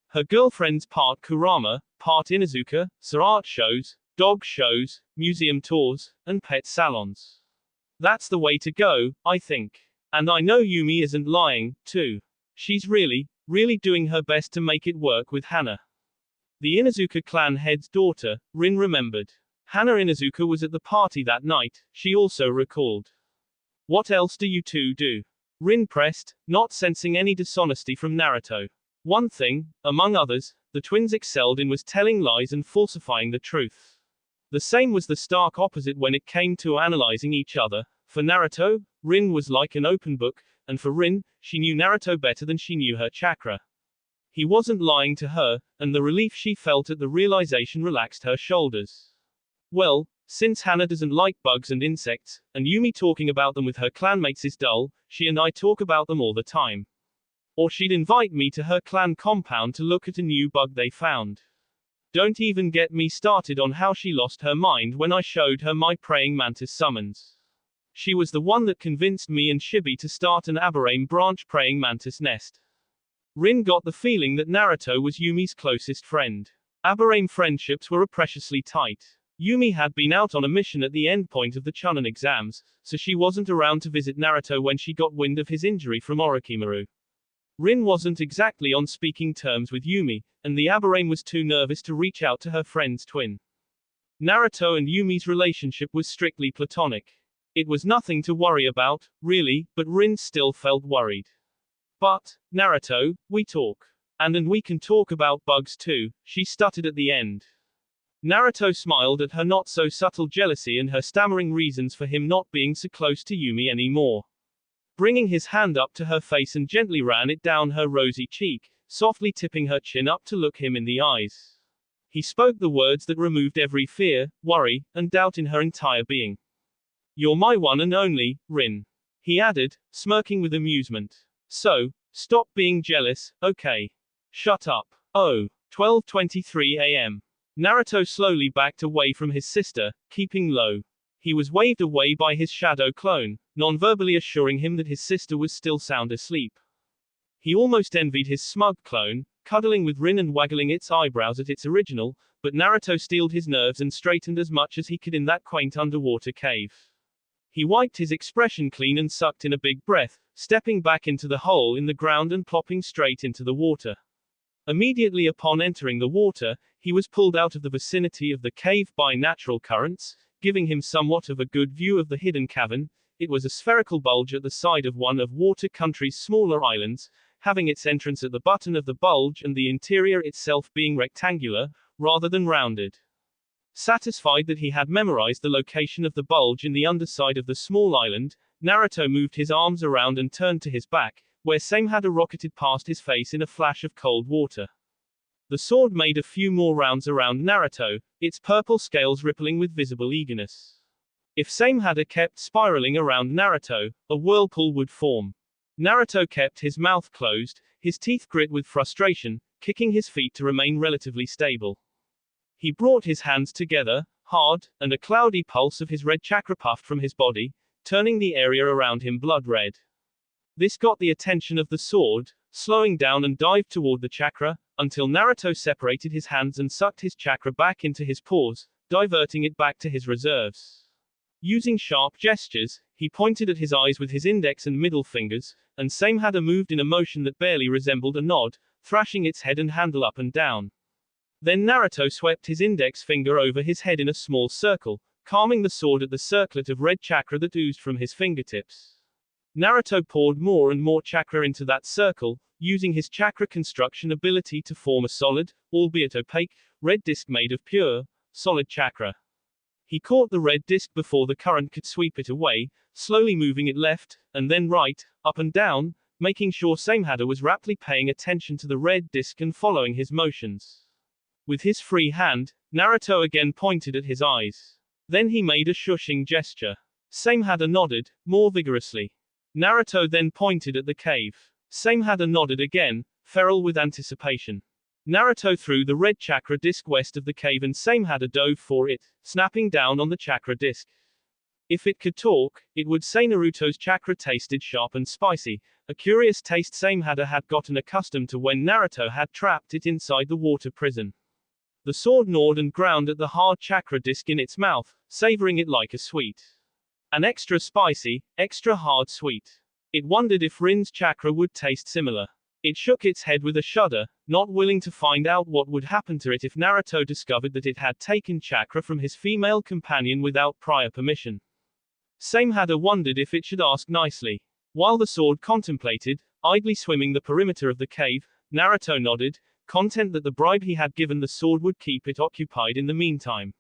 Speaker 1: Her girlfriend's part Kurama, part Inuzuka, so art shows, dog shows, museum tours, and pet salons. That's the way to go, I think. And I know Yumi isn't lying, too. She's really doing her best to make it work with Hana. The Inuzuka clan head's daughter, Rin remembered. Hana Inuzuka was at the party that night, she also recalled. What else do you two do? Rin pressed, not sensing any dishonesty from Naruto. One thing, among others, the twins excelled in was telling lies and falsifying the truth. The same was the stark opposite when it came to analyzing each other. For Naruto, Rin was like an open book, and for Rin, she knew Naruto better than she knew her chakra. He wasn't lying to her, and the relief she felt at the realization relaxed her shoulders. Well, since Hana doesn't like bugs and insects, and Yumi talking about them with her clanmates is dull, she and I talk about them all the time. Or she'd invite me to her clan compound to look at a new bug they found. Don't even get me started on how she lost her mind when I showed her my praying mantis summons. She was the one that convinced me and Shibi to start an Aberrame branch praying mantis nest. Rin got the feeling that Naruto was Yumi's closest friend. Aberrame friendships were preciously tight. Yumi had been out on a mission at the end point of the Chunin exams, so she wasn't around to visit Naruto when she got wind of his injury from Orochimaru. Rin wasn't exactly on speaking terms with Yumi, and the Aberrame was too nervous to reach out to her friend's twin. Naruto and Yumi's relationship was strictly platonic. It was nothing to worry about, really, but Rin still felt worried. But, Naruto, we talk. And we can talk about bugs too, she stuttered at the end. Naruto smiled at her not-so-subtle jealousy and her stammering reasons for him not being so close to Yumi anymore. Bringing his hand up to her face and gently ran it down her rosy cheek, softly tipping her chin up to look him in the eyes. He spoke the words that removed every fear, worry, and doubt in her entire being. You're my one and only, Rin. He added, smirking with amusement. So, stop being jealous, okay? Shut up. Oh, 12:23 a.m. Naruto slowly backed away from his sister, keeping low. He was waved away by his shadow clone, non-verbally assuring him that his sister was still sound asleep. He almost envied his smug clone, cuddling with Rin and waggling its eyebrows at its original, but Naruto steeled his nerves and straightened as much as he could in that quaint underwater cave. He wiped his expression clean and sucked in a big breath, stepping back into the hole in the ground and plopping straight into the water. Immediately upon entering the water, he was pulled out of the vicinity of the cave by natural currents, giving him somewhat of a good view of the hidden cavern. It was a spherical bulge at the side of one of Water Country's smaller islands, having its entrance at the bottom of the bulge and the interior itself being rectangular, rather than rounded. Satisfied that he had memorized the location of the bulge in the underside of the small island, Naruto moved his arms around and turned to his back, where Samehada rocketed past his face in a flash of cold water. The sword made a few more rounds around Naruto, its purple scales rippling with visible eagerness. If Samehada kept spiraling around Naruto, a whirlpool would form. Naruto kept his mouth closed, his teeth grit with frustration, kicking his feet to remain relatively stable. He brought his hands together, hard, and a cloudy pulse of his red chakra puffed from his body, turning the area around him blood red. This got the attention of the sword, slowing down and dived toward the chakra, until Naruto separated his hands and sucked his chakra back into his paws, diverting it back to his reserves. Using sharp gestures, he pointed at his eyes with his index and middle fingers, and Samehada moved in a motion that barely resembled a nod, thrashing its head and handle up and down. Then Naruto swept his index finger over his head in a small circle, calming the sword at the circlet of red chakra that oozed from his fingertips. Naruto poured more and more chakra into that circle, using his chakra construction ability to form a solid, albeit opaque, red disc made of pure, solid chakra. He caught the red disc before the current could sweep it away, slowly moving it left, and then right, up and down, making sure Samehada was raptly paying attention to the red disc and following his motions. With his free hand, Naruto again pointed at his eyes. Then he made a shushing gesture. Samehada nodded, more vigorously. Naruto then pointed at the cave. Samehada nodded again, feral with anticipation. Naruto threw the red chakra disc west of the cave and Samehada dove for it, snapping down on the chakra disc. If it could talk, it would say Naruto's chakra tasted sharp and spicy, a curious taste Samehada had gotten accustomed to when Naruto had trapped it inside the water prison. The sword gnawed and ground at the hard chakra disc in its mouth, savoring it like a sweet. An extra spicy, extra hard sweet. It wondered if Rin's chakra would taste similar. It shook its head with a shudder, not willing to find out what would happen to it if Naruto discovered that it had taken chakra from his female companion without prior permission. Samehada wondered if it should ask nicely. While the sword contemplated, idly swimming the perimeter of the cave, Naruto nodded, content that the bribe he had given the sword would keep it occupied in the meantime.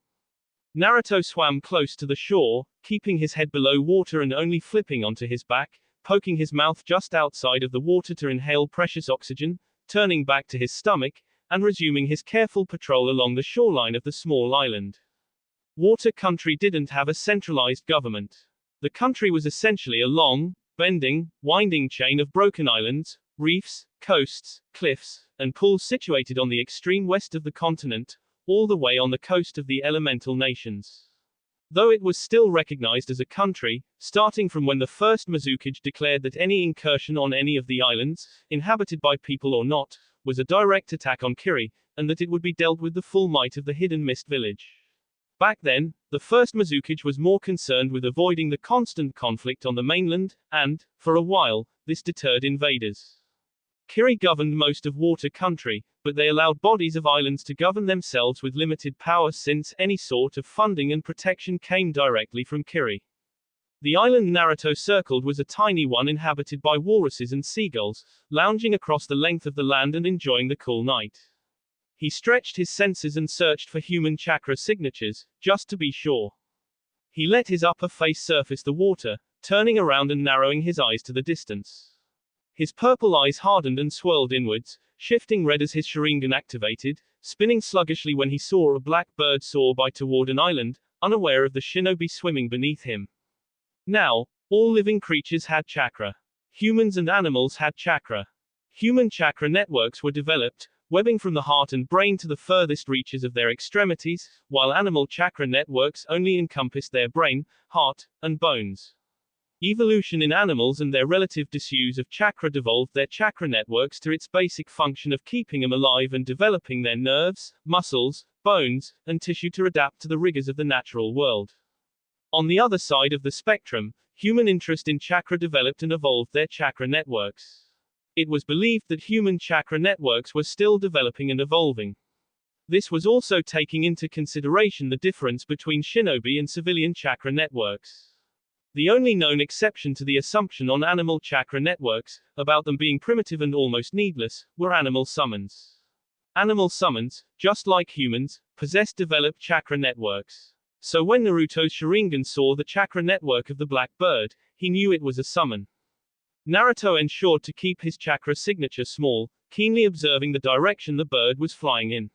Speaker 1: Naruto swam close to the shore, keeping his head below water and only flipping onto his back, poking his mouth just outside of the water to inhale precious oxygen, turning back to his stomach, and resuming his careful patrol along the shoreline of the small island. Water country didn't have a centralized government. The country was essentially a long, bending, winding chain of broken islands, reefs, coasts, cliffs, and pools situated on the extreme west of the continent, all the way on the coast of the elemental nations. Though it was still recognized as a country, starting from when the first Mizukage declared that any incursion on any of the islands, inhabited by people or not, was a direct attack on Kiri, and that it would be dealt with the full might of the hidden mist village. Back then, the first Mizukage was more concerned with avoiding the constant conflict on the mainland, and, for a while, this deterred invaders. Kiri governed most of water country, but they allowed bodies of islands to govern themselves with limited power since any sort of funding and protection came directly from Kiri. The island Naruto circled was a tiny one inhabited by walruses and seagulls, lounging across the length of the land and enjoying the cool night. He stretched his senses and searched for human chakra signatures, just to be sure. He let his upper face surface the water, turning around and narrowing his eyes to the distance. His purple eyes hardened and swirled inwards, shifting red as his Sharingan activated, spinning sluggishly when he saw a black bird soar by toward an island, unaware of the shinobi swimming beneath him. Now, all living creatures had chakra. Humans and animals had chakra. Human chakra networks were developed, webbing from the heart and brain to the furthest reaches of their extremities, while animal chakra networks only encompassed their brain, heart, and bones. Evolution in animals and their relative disuse of chakra devolved their chakra networks to its basic function of keeping them alive and developing their nerves, muscles, bones, and tissue to adapt to the rigors of the natural world. On the other side of the spectrum, human interest in chakra developed and evolved their chakra networks. It was believed that human chakra networks were still developing and evolving. This was also taking into consideration the difference between shinobi and civilian chakra networks. The only known exception to the assumption on animal chakra networks, about them being primitive and almost needless, were animal summons. Animal summons, just like humans, possessed developed chakra networks. So when Naruto's Sharingan saw the chakra network of the black bird, he knew it was a summon. Naruto ensured to keep his chakra signature small, keenly observing the direction the bird was flying in.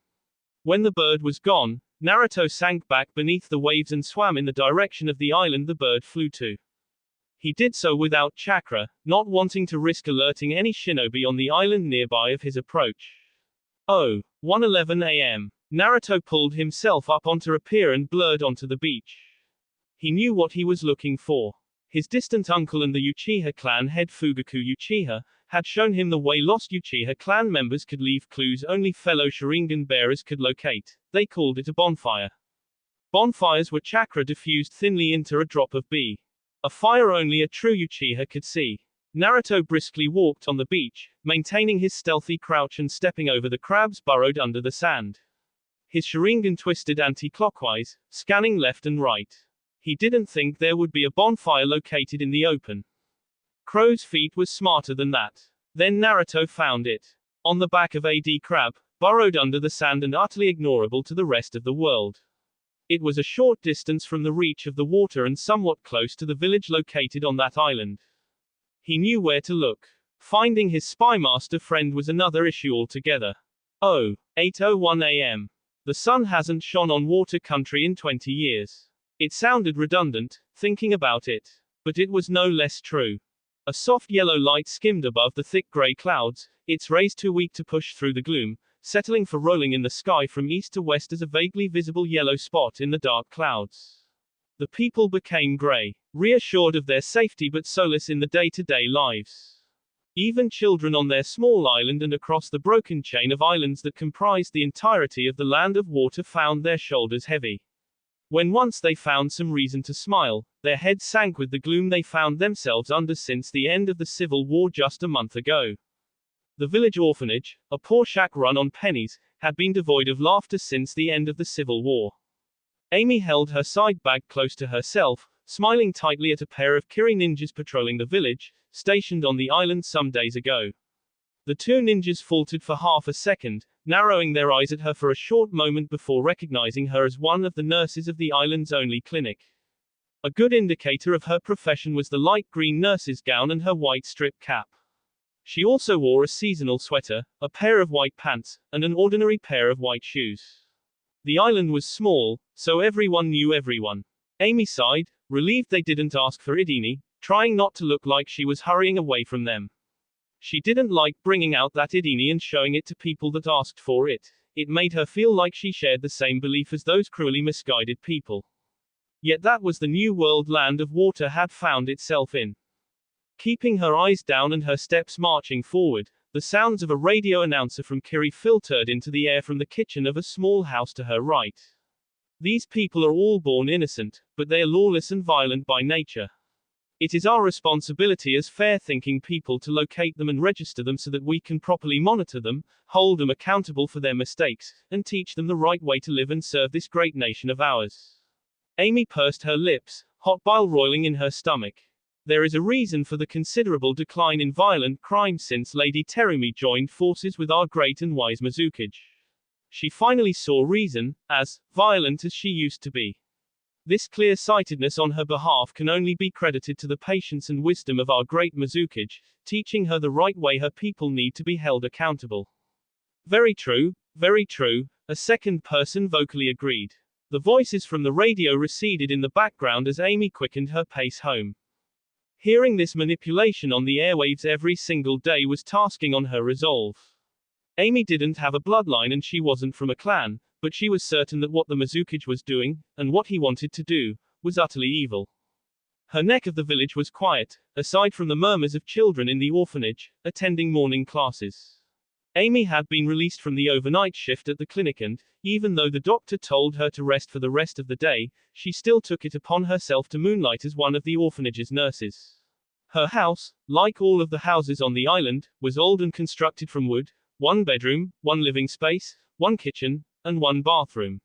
Speaker 1: When the bird was gone, Naruto sank back beneath the waves and swam in the direction of the island the bird flew to. He did so without chakra, not wanting to risk alerting any shinobi on the island nearby of his approach. 1:11 a.m. Naruto pulled himself up onto a pier and blurred onto the beach. He knew what he was looking for. His distant uncle and the Uchiha clan head Fugaku Uchiha had shown him the way lost Uchiha clan members could leave clues only fellow Sharingan bearers could locate. They called it a bonfire. Bonfires were chakra diffused thinly into a drop of B. A fire only a true Uchiha could see. Naruto briskly walked on the beach, maintaining his stealthy crouch and stepping over the crabs burrowed under the sand. His Sharingan twisted anti-clockwise, scanning left and right. He didn't think there would be a bonfire located in the open. Crow's feet was smarter than that. Then Naruto found it. On the back of a crab, burrowed under the sand and utterly ignorable to the rest of the world. It was a short distance from the reach of the water and somewhat close to the village located on that island. He knew where to look. Finding his spymaster friend was another issue altogether. 8:01 a.m. The sun hasn't shone on water country in 20 years. It sounded redundant, thinking about it. But it was no less true. A soft yellow light skimmed above the thick gray clouds, its rays too weak to push through the gloom, settling for rolling in the sky from east to west as a vaguely visible yellow spot in the dark clouds. The people became gray, reassured of their safety but soulless in the day-to-day lives. Even children on their small island and across the broken chain of islands that comprised the entirety of the land of water found their shoulders heavy. When once they found some reason to smile, their heads sank with the gloom they found themselves under since the end of the Civil War just a month ago. The village orphanage, a poor shack run on pennies, had been devoid of laughter since the end of the Civil War. Amy held her side bag close to herself, smiling tightly at a pair of Kiri ninjas patrolling the village, stationed on the island some days ago. The two ninjas faltered for half a second, narrowing their eyes at her for a short moment before recognizing her as one of the nurses of the island's only clinic. A good indicator of her profession was the light green nurse's gown and her white strip cap. She also wore a seasonal sweater, a pair of white pants, and an ordinary pair of white shoes. The island was small, so everyone knew everyone. Amy sighed, relieved they didn't ask for Idini, trying not to look like she was hurrying away from them. She didn't like bringing out that Idini and showing it to people that asked for it. It made her feel like she shared the same belief as those cruelly misguided people. Yet that was the new world land of water had found itself in. Keeping her eyes down and her steps marching forward, the sounds of a radio announcer from Kiri filtered into the air from the kitchen of a small house to her right. These people are all born innocent, but they are lawless and violent by nature. It is our responsibility as fair-thinking people to locate them and register them so that we can properly monitor them, hold them accountable for their mistakes, and teach them the right way to live and serve this great nation of ours. Amy pursed her lips, hot bile roiling in her stomach. There is a reason for the considerable decline in violent crime since Lady Terumi joined forces with our great and wise Mizukage. She finally saw reason, as violent as she used to be. This clear-sightedness on her behalf can only be credited to the patience and wisdom of our great Mizukage, teaching her the right way her people need to be held accountable. Very true, a second person vocally agreed. The voices from the radio receded in the background as Amy quickened her pace home. Hearing this manipulation on the airwaves every single day was tasking on her resolve. Amy didn't have a bloodline and she wasn't from a clan, but she was certain that what the Mizukage was doing, and what he wanted to do, was utterly evil. Her neck of the village was quiet, aside from the murmurs of children in the orphanage, attending morning classes. Amy had been released from the overnight shift at the clinic and, even though the doctor told her to rest for the rest of the day, she still took it upon herself to moonlight as one of the orphanage's nurses. Her house, like all of the houses on the island, was old and constructed from wood, 1 bedroom, 1 living space, 1 kitchen, and 1 bathroom.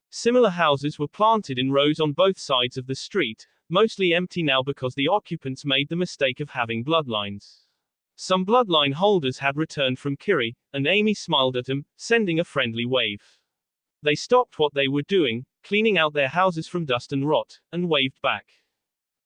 Speaker 1: Similar houses were planted in rows on both sides of the street, mostly empty now because the occupants made the mistake of having bloodlines. Some bloodline holders had returned from Kiri, and Amy smiled at them, sending a friendly wave. They stopped what they were doing, cleaning out their houses from dust and rot, and waved back.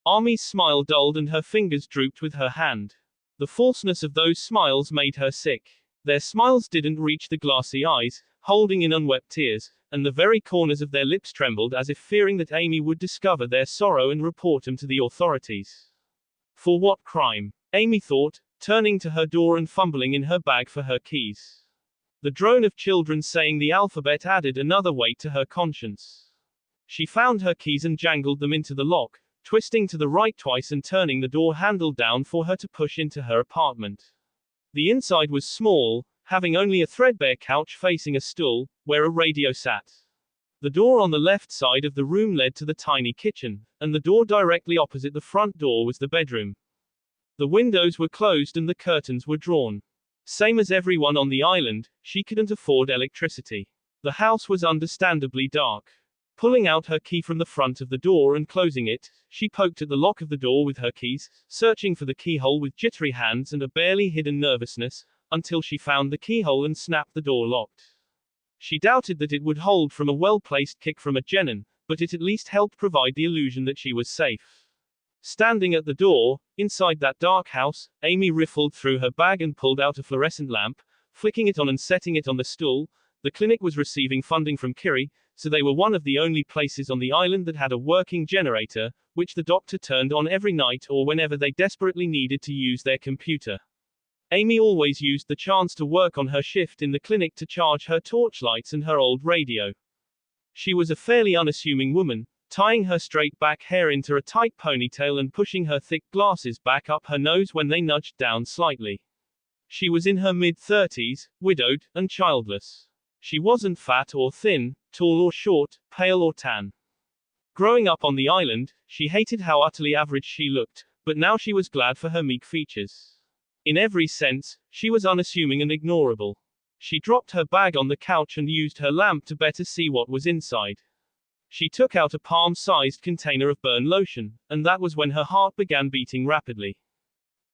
Speaker 1: Ami's smile dulled and her fingers drooped with her hand. The falseness of those smiles made her sick. Their smiles didn't reach the glassy eyes, holding in unwept tears, and the very corners of their lips trembled as if fearing that Amy would discover their sorrow and report them to the authorities. For what crime? Amy thought, turning to her door and fumbling in her bag for her keys. The drone of children saying the alphabet added another weight to her conscience. She found her keys and jangled them into the lock, twisting to the right twice and turning the door handle down for her to push into her apartment. The inside was small, having only a threadbare couch facing a stool, where a radio sat. The door on the left side of the room led to the tiny kitchen, and the door directly opposite the front door was the bedroom. The windows were closed and the curtains were drawn. Same as everyone on the island, she couldn't afford electricity. The house was understandably dark. Pulling out her key from the front of the door and closing it, she poked at the lock of the door with her keys, searching for the keyhole with jittery hands and a barely hidden nervousness, until she found the keyhole and snapped the door locked. She doubted that it would hold from a well-placed kick from a genin, but it at least helped provide the illusion that she was safe. Standing at the door, inside that dark house, Amy riffled through her bag and pulled out a fluorescent lamp, flicking it on and setting it on the stool. The clinic was receiving funding from Kiri, so they were one of the only places on the island that had a working generator, which the doctor turned on every night or whenever they desperately needed to use their computer. Amy always used the chance to work on her shift in the clinic to charge her torchlights and her old radio. She was a fairly unassuming woman, tying her straight back hair into a tight ponytail and pushing her thick glasses back up her nose when they nudged down slightly. She was in her mid-30s, widowed, and childless. She wasn't fat or thin, tall or short, pale or tan. Growing up on the island, she hated how utterly average she looked, but now she was glad for her meek features. In every sense, she was unassuming and ignorable. She dropped her bag on the couch and used her lamp to better see what was inside. She took out a palm-sized container of burn lotion, and that was when her heart began beating rapidly.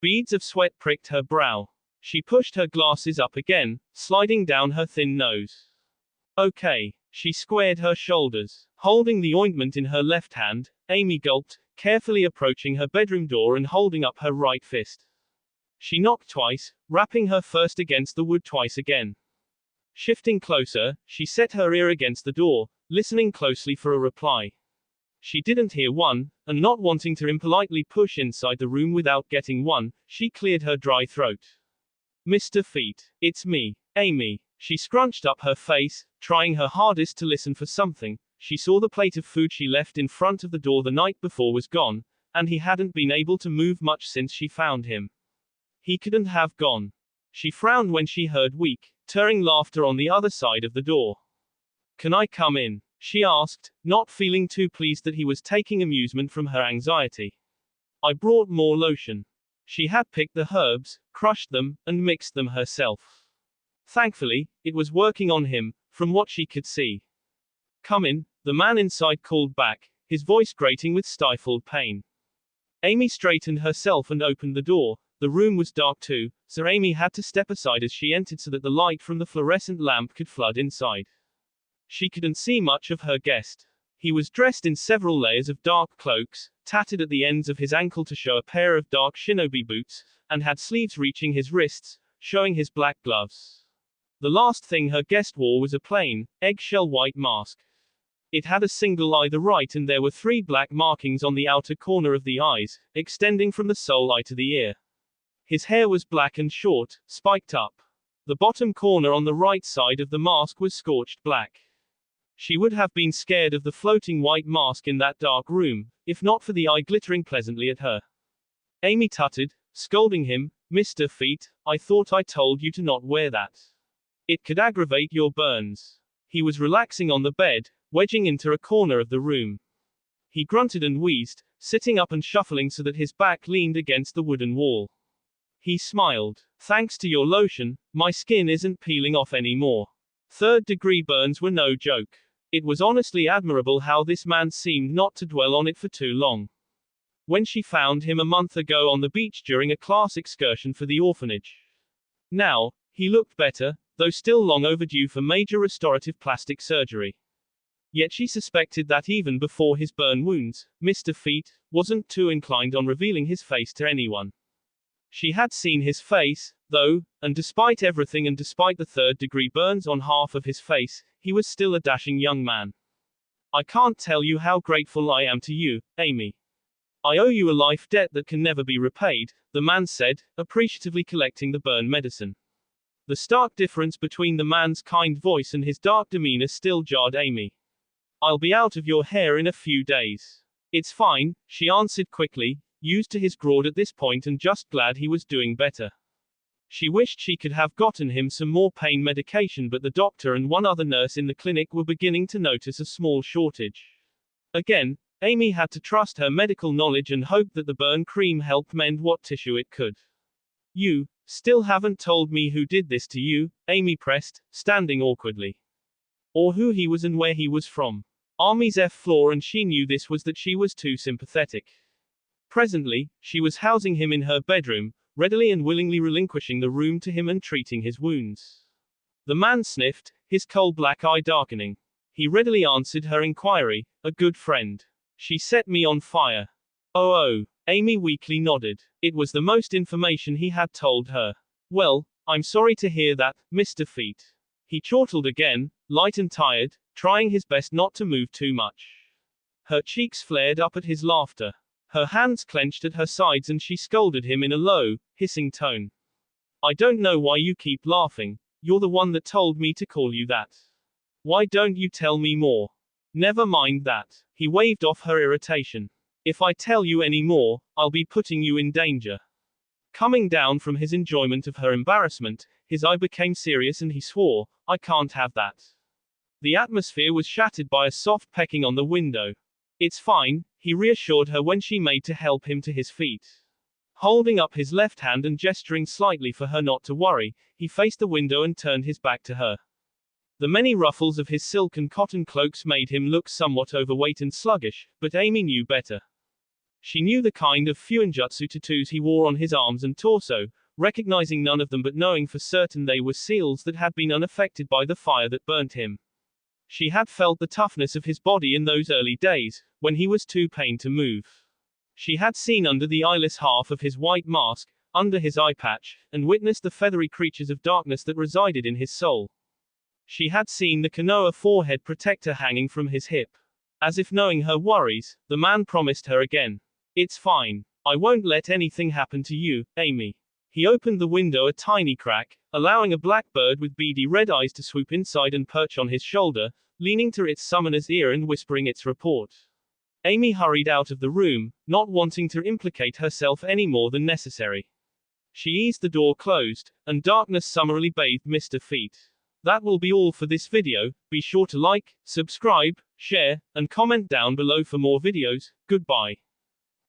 Speaker 1: Beads of sweat pricked her brow. She pushed her glasses up again, sliding down her thin nose. Okay. She squared her shoulders. Holding the ointment in her left hand, Amy gulped, carefully approaching her bedroom door and holding up her right fist. She knocked twice, rapping her first against the wood twice again. Shifting closer, she set her ear against the door, listening closely for a reply. She didn't hear one, and not wanting to impolitely push inside the room without getting one, she cleared her dry throat. Mr. Feet, it's me, Amy. She scrunched up her face, trying her hardest to listen for something. She saw the plate of food she left in front of the door the night before was gone, and he hadn't been able to move much since she found him. He couldn't have gone. She frowned when she heard weak, tearing laughter on the other side of the door. Can I come in? She asked, not feeling too pleased that he was taking amusement from her anxiety. I brought more lotion. She had picked the herbs, crushed them, and mixed them herself. Thankfully, it was working on him, from what she could see. Come in, the man inside called back, his voice grating with stifled pain. Amy straightened herself and opened the door. The room was dark too, so Amy had to step aside as she entered so that the light from the fluorescent lamp could flood inside. She couldn't see much of her guest. He was dressed in several layers of dark cloaks, tattered at the ends of his ankle to show a pair of dark shinobi boots, and had sleeves reaching his wrists, showing his black gloves. The last thing her guest wore was a plain, eggshell white mask. It had a single eye the right and there were 3 black markings on the outer corner of the eyes, extending from the sole eye to the ear. His hair was black and short, spiked up. The bottom corner on the right side of the mask was scorched black. She would have been scared of the floating white mask in that dark room, if not for the eye glittering pleasantly at her. Amy tutted, scolding him, Mr. Feet, I thought I told you to not wear that. It could aggravate your burns. He was relaxing on the bed, wedging into a corner of the room. He grunted and wheezed, sitting up and shuffling so that his back leaned against the wooden wall. He smiled. Thanks to your lotion, my skin isn't peeling off anymore. 3rd-degree burns were no joke. It was honestly admirable how this man seemed not to dwell on it for too long. When she found him a month ago on the beach during a class excursion for the orphanage. Now, he looked better, though still long overdue for major restorative plastic surgery. Yet she suspected that even before his burn wounds, Mr. Feet wasn't too inclined on revealing his face to anyone. She had seen his face, though, and despite everything and despite the 3rd-degree burns on half of his face, he was still a dashing young man. I can't tell you how grateful I am to you, Amy. I owe you a life debt that can never be repaid, the man said, appreciatively collecting the burn medicine. The stark difference between the man's kind voice and his dark demeanor still jarred Amy. I'll be out of your hair in a few days. It's fine, she answered quickly, used to his grog at this point and just glad he was doing better. She wished she could have gotten him some more pain medication, but the doctor and one other nurse in the clinic were beginning to notice a small shortage. Again, Amy had to trust her medical knowledge and hope that the burn cream helped mend what tissue it could. You still haven't told me who did this to you, Amy pressed, standing awkwardly. Or who he was and where he was from. Army's F floor, and she knew this was that she was too sympathetic. Presently, she was housing him in her bedroom, readily and willingly relinquishing the room to him and treating his wounds. The man sniffed, his coal black eye darkening. He readily answered her inquiry, a good friend. She set me on fire. Oh, Amy weakly nodded. It was the most information he had told her. Well, I'm sorry to hear that, Mr. Feet. He chortled again, light and tired, trying his best not to move too much. Her cheeks flared up at his laughter. Her hands clenched at her sides and she scolded him in a low, hissing tone. I don't know why you keep laughing, you're the one that told me to call you that. Why don't you tell me more? Never mind that. He waved off her irritation. If I tell you any more, I'll be putting you in danger. Coming down from his enjoyment of her embarrassment, his eye became serious and he swore, I can't have that. The atmosphere was shattered by a soft pecking on the window. It's fine, he reassured her when she made to help him to his feet. Holding up his left hand and gesturing slightly for her not to worry, he faced the window and turned his back to her. The many ruffles of his silk and cotton cloaks made him look somewhat overweight and sluggish, but Amy knew better. She knew the kind of fuinjutsu tattoos he wore on his arms and torso, recognizing none of them but knowing for certain they were seals that had been unaffected by the fire that burnt him. She had felt the toughness of his body in those early days, when he was too pained to move. She had seen under the eyeless half of his white mask, under his eye patch, and witnessed the feathery creatures of darkness that resided in his soul. She had seen the Konoha forehead protector hanging from his hip. As if knowing her worries, the man promised her again. It's fine. I won't let anything happen to you, Amy. He opened the window a tiny crack, allowing a black bird with beady red eyes to swoop inside and perch on his shoulder, leaning to its summoner's ear and whispering its report. Amy hurried out of the room, not wanting to implicate herself any more than necessary. She eased the door closed, and darkness summarily bathed Mr. Feet. That will be all for this video. Be sure to like, subscribe, share, and comment down below for more videos. Goodbye.